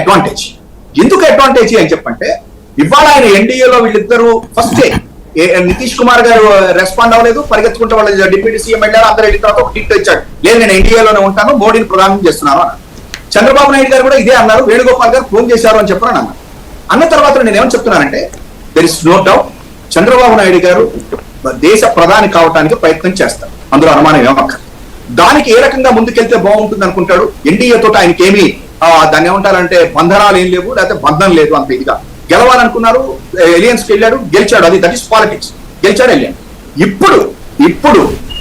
Advantage. ఎందుకు advantage అని చెప్పంటే ఇవాళ ఆయన ఎన్డీఏలో వీళ్ళిద్దరూ ఫస్ట్ నితీష్ కుమార్ గారు రెస్పాండ్ అవ్వలేదు, పరిగెత్తుకుంటే వాళ్ళ డిప్యూటీ సీఎం వెళ్ళారు, అందరూ వెళ్ళిన తర్వాత ఒక టీట్ ఇచ్చాడు, లేదు నేను ఎన్డీఏలోనే ఉంటాను, మోడీని ప్రధానం చేస్తున్నాను అన్నారు. చంద్రబాబు నాయుడు గారు కూడా ఇదే అన్నారు, వేణుగోపాల్ గారు ఫోన్ చేశారు అని చెప్పాను అన్నారు. అన్న తర్వాత నేను ఏమని చెప్తున్నానంటే there is no doubt Chandrababu Naidu గారు దేశ ప్రధాని కావడానికి ప్రయత్నం చేస్తారు, అందులో అనుమానం ఏమక్కర్. దానికి ఏ రకంగా ముందుకెళ్తే బాగుంటుంది అనుకుంటాడు. ఎన్డీఏ తోటి ఆయనకి ఏమి దాన్ని ఏమంటారంటే బంధనాలు ఏం లేవు, లేకపోతే బంధం లేదు. అంత ఇదిగా గెలవాలనుకున్నారు, ఎలియన్స్ కి వెళ్ళాడు, గెలిచాడు. అది దట్ ఇస్ పాలిటిక్స్, గెలిచాడు వెళ్ళాడు. ఇప్పుడు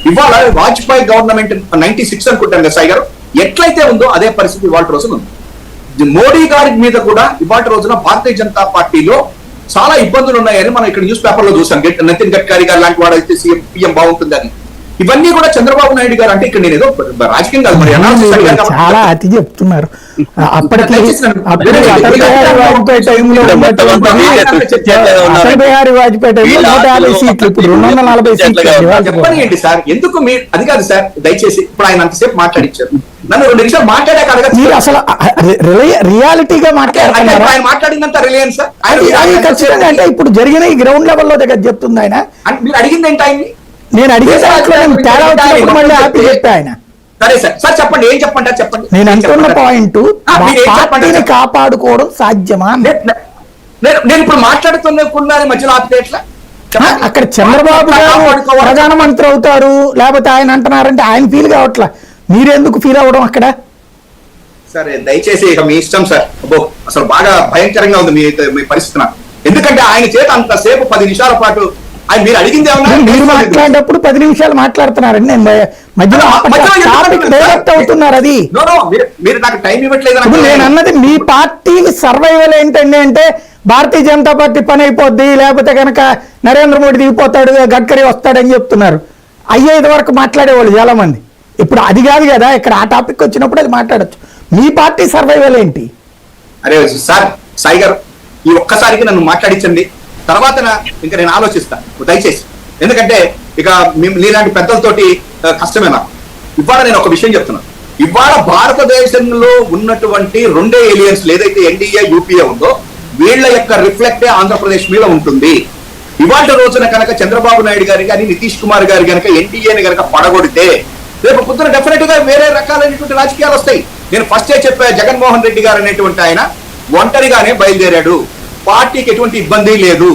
ఇవాళ వాజ్పేయి గవర్నమెంట్ 96 అనుకుంటాను కదా సాయి గారు, ఎట్లయితే ఉందో అదే పరిస్థితి ఇవాళ రోజున ఉంది. మోడీ గారి మీద కూడా ఇవాళ రోజున భారతీయ జనతా పార్టీలో చాలా ఇబ్బందులు ఉన్నాయని మనం ఇక్కడ న్యూస్ పేపర్ లో చూసాం. నితిన్ గడ్కరీ గారు లాంటి వాడు అయితే సీఎం బాగుంటుందని. ఇవన్నీ కూడా చంద్రబాబు నాయుడు గారు అంటే ఇక్కడ నేను ఏదో రాజకీయం కాదు, మరి చాలా అతి చెప్తున్నారు. అప్పటికి అటల్ బిహారీ వాజ్పేయి టైంలో 150 సీట్లు, ఇప్పుడు 240 సీట్లు. చెప్పండి సార్, ఎందుకు మీరు అది కాదు సార్, దయచేసి ఇప్పుడు ఆయన అంతసేపు మాట్లాడించారు, నన్ను 2 నిమిషాలు మాట్లాడాక మీరు అసలు రియాలిటీగా మాట్లాడుతున్నారు. ఆయన మాట్లాడిందంతా రిలయన్స్ అది ఖచ్చితంగా అంటే ఇప్పుడు జరిగిన ఈ గ్రౌండ్ లెవెల్లో దగ్గర చెప్తుంది ఆయన. మీరు అడిగింది ఏంటి ఆయన్ని? నేను అడిగే తేడా వచ్చినప్పుడు మళ్ళీ హ్యాపీ చెప్పా ఆయన. సరే సార్, సార్ చెప్పండి, ఏం చెప్పంటారు చెప్పండి. నేను అంటున్న పాయింట్ పార్టీని కాపాడుకోవడం సాధ్యమా? నేను ఇప్పుడు మాట్లాడుతున్న మధ్యలో ఆపితే ఎట్లా? అక్కడ చంద్రబాబు గారు ప్రధానమంత్రి అవుతారు, లేకపోతే ఆయన అంటున్నారంటే ఆయన ఫీల్ కావట్లా, మీరెందుకు ఫీల్ అవ్వడం అక్కడ? సరే దయచేసి ఇక మీ ఇష్టం సార్. అబ్బో అసలు బాగా భయంకరంగా ఉంది మీ పరిస్థితి నాకు. ఎందుకంటే ఆయన చేత అంతసేపు 10 నిమిషాల పాటు ఆయన మీరు అడిగింది ఏమన్నా, మీరు మాట్లాడేటప్పుడు 10 నిమిషాలు మాట్లాడుతున్నారండి, నేను మధ్యలో డైరెక్ట్ అవుతున్నారు. అది మీరు నాకు టైం ఇవ్వట్లేదు. నేను అన్నది మీ పార్టీకి సర్వైవల్ ఏంటండి అంటే భారతీయ జనతా పార్టీ పని అయిపోద్ది, లేకపోతే కనుక నరేంద్ర మోడీ దిగిపోతాడు, గడ్కరీ వస్తాడని చెప్తున్నారు. అయ్యేది వరకు మాట్లాడేవాళ్ళు చాలా మంది. ఇప్పుడు అది కాదు కదా, ఇక్కడ ఆ టాపిక్ వచ్చినప్పుడు అది మాట్లాడచ్చు. మీ పార్టీ సర్వైవల్ ఏంటి? అరే సార్, సాయి గారు ఈ ఒక్కసారికి నన్ను మాట్లాడించండి, తర్వాత ఇంకా నేను ఆలోచిస్తాను దయచేసి. ఎందుకంటే ఇక నీలాంటి పెద్దలతోటి కష్టమే నాకు. ఇవాళ నేను ఒక విషయం చెప్తున్నాను. ఇవాళ భారతదేశంలో ఉన్నటువంటి 2 ఏలియన్స్ ఏదైతే ఎన్డీఏ యూపీఏ ఉందో వీళ్ళ యొక్క రిఫ్లెక్టే ఆంధ్రప్రదేశ్ మీద ఉంటుంది. ఇవాళ రోజున కనుక చంద్రబాబు నాయుడు గారి కానీ నితీష్ కుమార్ గారు కనుక ఎన్డీఏని కనుక పడగొడితే రేపు పొద్దున డెఫినెట్ గా వేరే రకాలైనటువంటి రాజకీయాలు వస్తాయి. నేను ఫస్టే చెప్పా, జగన్మోహన్ రెడ్డి గారు అనేటువంటి ఆయన ఒంటరిగానే బయలుదేరాడు, పార్టీకి ఎటువంటి ఇబ్బంది లేదు.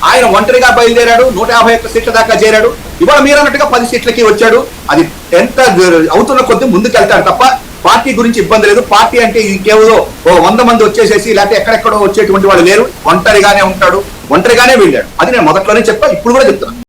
ఆయన ఒంటరిగా బయలుదేరాడు, 151 సీట్ల దాకా చేరాడు. ఇవాళ మీరు అన్నట్టుగా 10 సీట్లకి వచ్చాడు. అది ఎంత అవుతున్న కొద్ది ముందుకెళ్తాడు తప్ప పార్టీ గురించి ఇబ్బంది లేదు. పార్టీ అంటే ఇంకేదో 100 మంది వచ్చేసేసి లేకపోతే ఎక్కడెక్కడో వచ్చేటువంటి వాళ్ళు లేరు. ఒంటరిగానే ఉంటాడు, ఒంటరిగానే వెళ్ళాడు. అది నేను మొదట్లోనే చెప్పా, ఇప్పుడు కూడా చెప్తున్నాను.